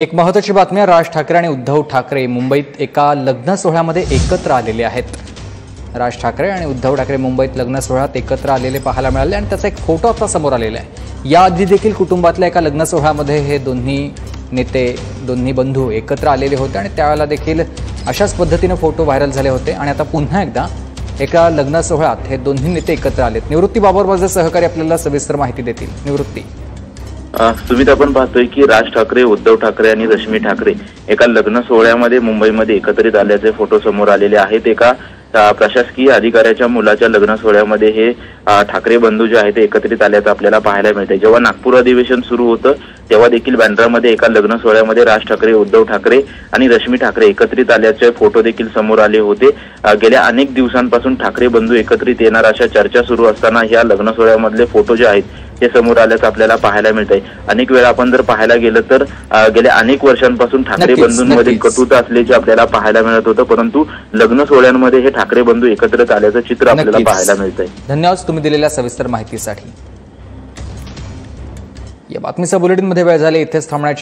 एक महत्त्वाची बातमी आहे। राज ठाकरे आणि उद्धव ठाकरे मुंबईत एका लग्न सोहळ्यामध्ये एकत्र आलेले आहेत। राज ठाकरे आणि उद्धव ठाकरे मुंबईत लग्न सोहळ्यात एकत्र आलेले पाहायला मिळाले आणि त्याचा एक फोटो आता समोर आलेला आहे। याआधी देखील कुटुंबातल्या एका लग्न सोहळ्यामध्ये हे दोन्ही बंधू एकत्र आलेले होते आणि त्यावेळेला देखील अशाच पद्धतीने फोटो व्हायरल झाले होते आणि आता पुन्हा एकदा एका लग्न सोहळ्यात हे दोन्ही नेते एकत्र आलेत। निवृत्ती बाबर माझे सहकारी आपल्याला सविस्तर माहिती देतील। निवृत्ती, सुमित, आपण पाहतोय की राज ठाकरे, उद्धव ठाकरे आणि रश्मी ठाकरे एका लग्न सोहळ्यामध्ये मुंबईमध्ये एकत्रित आल्याचे फोटो समोर आलेले आहेत। एका प्रशासकीय अधिकाऱ्याच्या मुलाच्या लग्न सोहळ्यामध्ये हे ठाकरे बंधू जे आहेत ते एकत्रित आल्याचं आपल्याला पाहायला मिळतंय। जेव्हा नागपूर अधिवेशन सुरू होतं तेव्हा देखील बँड्रामध्ये एका लग्न सोहळ्यामध्ये राज ठाकरे, उद्धव ठाकरे आणि रश्मी ठाकरे एकत्रित आल्याचे फोटो देखील समोर आले होते। गेल्या अनेक दिवसांपासून ठाकरे बंधू एकत्रित येणार अशा चर्चा सुरू असताना या लग्न सोहळ्यामधले फोटो जे आहेत ते समोर आल्याचं आपल्याला पाहायला मिळतंय। अनेक वेळा आपण जर पाहायला गेलं तर गेल्या अनेक वर्षांपासून ठाकरे बंधूंमध्ये कटुता असल्याचे आपल्याला पाहायला मिळत होतं, परंतु लग्न सोहळ्यांमध्ये हे ठाकरे बंधू एकत्रित आल्याचं चित्र आपल्याला पाहायला मिळतंय। धन्यवाद तुम्ही दिलेल्या सविस्तर माहितीसाठी। या बातमीच्या बुलेटिनमध्ये वेळ झाली, इथेच थांबण्याची